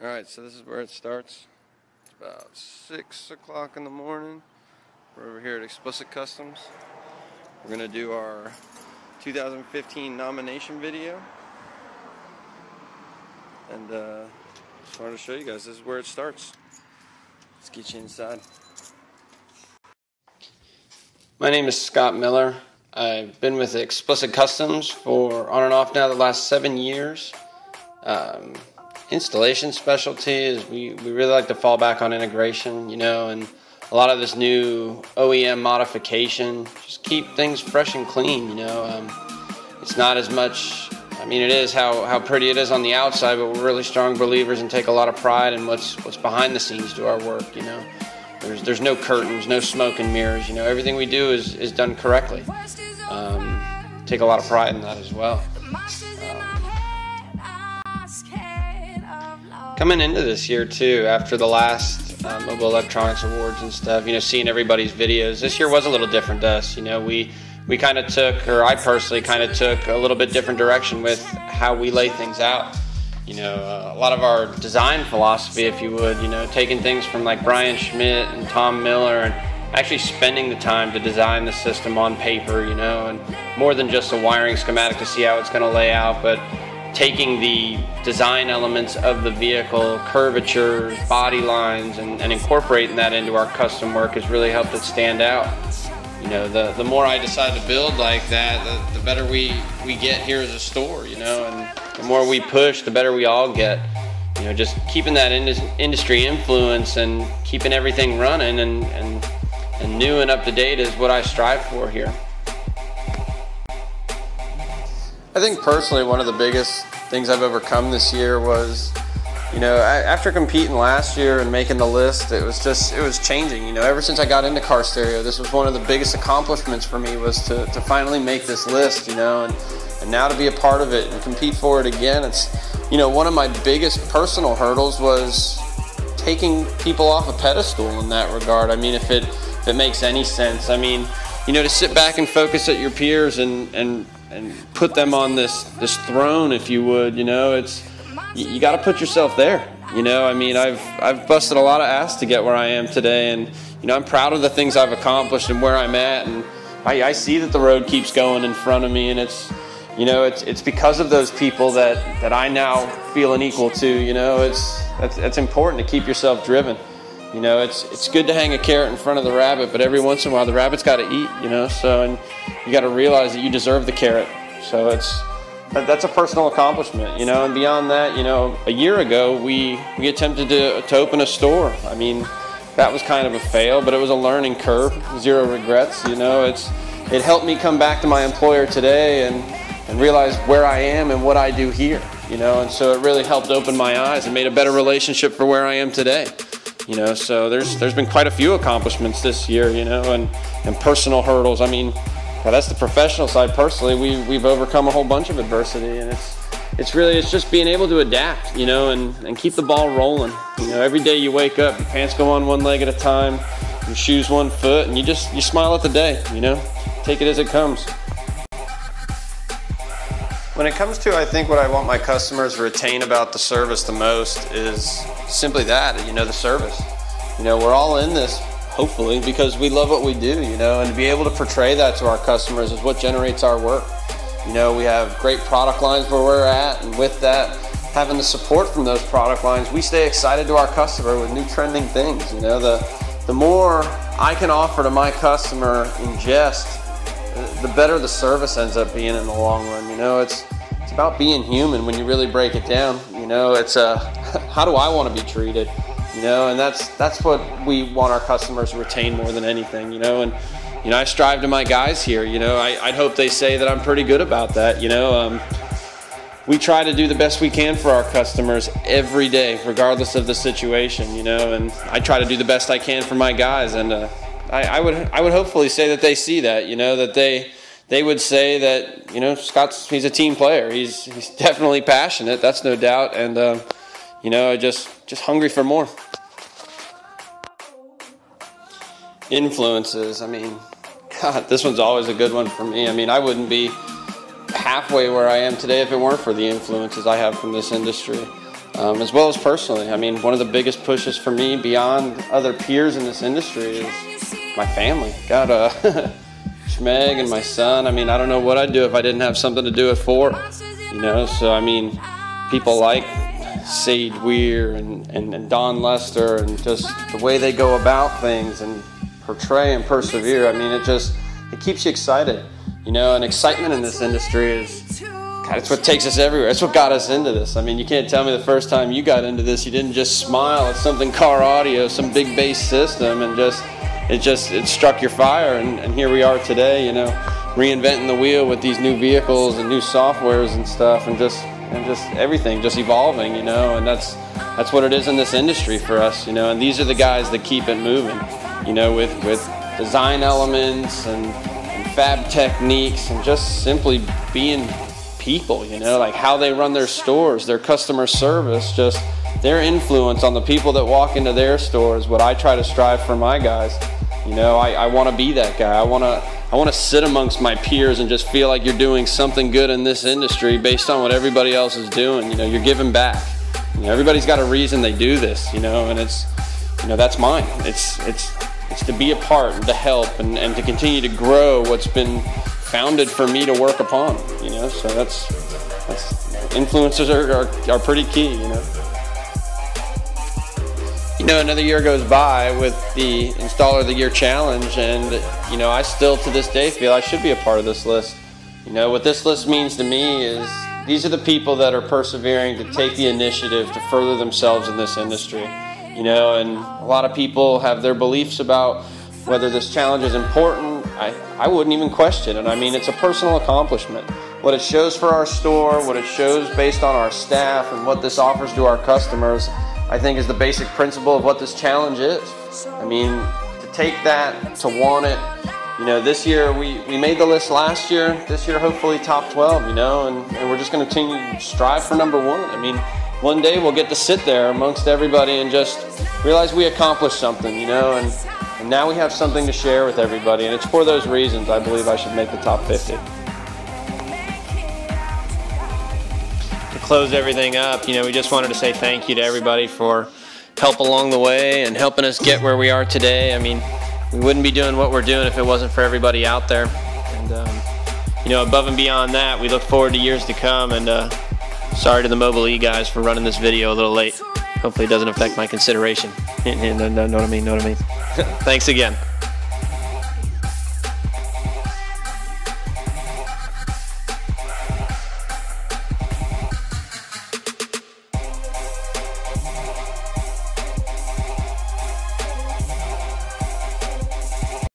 Alright, so this is where it starts. It's about 6 o'clock in the morning. We're over here at Explicit Customs. We're going to do our 2015 nomination video. And just wanted to show you guys, this is where it starts. Let's get you inside. My name is Scott Miller. I've been with Explicit Customs for on and off now the last 7 years. Installation specialty is we really like to fall back on integration, and a lot of this new OEM modification, just keep things fresh and clean, It's not as much, it is how pretty it is on the outside, but we're really strong believers and take a lot of pride in what's behind the scenes to our work, There's no curtains, no smoke and mirrors, everything we do is done correctly. Take a lot of pride in that as well. Coming into this year too, after the last Mobile Electronics Awards and stuff, seeing everybody's videos, this year was a little different to us. We kind of took, or I personally kind of took a little bit different direction with how we lay things out. A lot of our design philosophy, if you would, taking things from like Brian Schmidt and Tom Miller and actually spending the time to design the system on paper, and more than just a wiring schematic to see how it's going to lay out, but taking the design elements of the vehicle, curvatures, body lines, and incorporating that into our custom work has really helped it stand out. The more I decide to build like that, the better we get here as a store, and the more we push, the better we all get. Just keeping that industry influence and keeping everything running and new and up to date is what I strive for here. I think personally one of the biggest things I've overcome this year was, after competing last year and making the list, it was changing. Ever since I got into car stereo, this was one of the biggest accomplishments for me, was to finally make this list, and now to be a part of it and compete for it again. It's, one of my biggest personal hurdles was taking people off a pedestal in that regard. If it makes any sense. To sit back and focus at your peers and put them on this throne, if you would, you got to put yourself there. I've busted a lot of ass to get where I am today, and I'm proud of the things I've accomplished and where I'm at, and I see that the road keeps going in front of me, and it's because of those people that I now feel an equal to. It's important to keep yourself driven. It's good to hang a carrot in front of the rabbit, but every once in a while the rabbit's got to eat, and you got to realize that you deserve the carrot. So that's a personal accomplishment, and beyond that, a year ago we attempted to open a store. That was kind of a fail, but it was a learning curve, zero regrets. It helped me come back to my employer today and realize where I am and what I do here, and so it really helped open my eyes and made a better relationship for where I am today. So there's been quite a few accomplishments this year, and personal hurdles. That's the professional side. Personally, we've overcome a whole bunch of adversity, and it's just being able to adapt, and keep the ball rolling. Every day you wake up, your pants go on one leg at a time, your shoes one foot, and you smile at the day, take it as it comes. When it comes to, I think, what I want my customers to retain about the service the most is simply that, the service. We're all in this, hopefully, because we love what we do, and to be able to portray that to our customers is what generates our work. We have great product lines where we're at, and with that, having the support from those product lines, we stay excited to our customer with new trending things. The more I can offer to my customer in jest, the better the service ends up being in the long run. It's about being human when you really break it down. It's how do I want to be treated? And that's what we want our customers to retain more than anything. And I strive to my guys here. I'd hope they say that I'm pretty good about that. We try to do the best we can for our customers every day, regardless of the situation. And I try to do the best I can for my guys, and I would hopefully say that they see that, that they would say that, he's a team player. He's definitely passionate, that's no doubt, and just hungry for more. Influences, God, this one's always a good one for me. I wouldn't be halfway where I am today if it weren't for the influences I have from this industry. as well as personally. I mean, one of the biggest pushes for me beyond other peers in this industry is my family. Got Schmeg and my son. I mean, I don't know what I'd do if I didn't have something to do it for, you know. So I mean, people like Sage Weir and Don Lester, and just the way they go about things and portray and persevere. I mean, it keeps you excited, you know. And excitement in this industry is, God, it's what takes us everywhere. It's what got us into this. I mean, you can't tell me the first time you got into this, you didn't just smile at something car audio, some big bass system, and it struck your fire. And here we are today, you know, reinventing the wheel with these new vehicles and new softwares and stuff, and just everything just evolving, you know. And that's what it is in this industry for us, you know. And these are the guys that keep it moving, you know, with design elements and fab techniques, and just simply being people, you know, like how they run their stores, their customer service, just their influence on the people that walk into their stores. What I try to strive for my guys, you know. I want to be that guy. I want to sit amongst my peers and just feel like you're doing something good in this industry based on what everybody else is doing. You know, you're giving back. You know, everybody's got a reason they do this, you know, and it's, you know, that's mine. It's to be a part and to help and to continue to grow what's been founded for me to work upon, you know. So that's influencers are pretty key, you know. You know, another year goes by with the Installer of the Year Challenge, and, you know, I still to this day feel I should be a part of this list. You know, what this list means to me is these are the people that are persevering to take the initiative to further themselves in this industry. You know, and a lot of people have their beliefs about whether this challenge is important. I wouldn't even question it. I mean, it's a personal accomplishment. What it shows for our store, what it shows based on our staff, and what this offers to our customers, I think is the basic principle of what this challenge is. I mean, to take that, to want it, you know, this year we made the list last year. This year, hopefully top 12, you know, and we're just going to continue to strive for number one. I mean, one day we'll get to sit there amongst everybody and just realize we accomplished something, you know, and now we have something to share with everybody. And it's for those reasons I believe I should make the top 50. To close everything up, you know, we just wanted to say thank you to everybody for help along the way and helping us get where we are today. I mean, we wouldn't be doing what we're doing if it wasn't for everybody out there. And, you know, above and beyond that, we look forward to years to come. And sorry to the Mobile E guys for running this video a little late. Hopefully it doesn't affect my consideration. Know what I mean? Thanks again.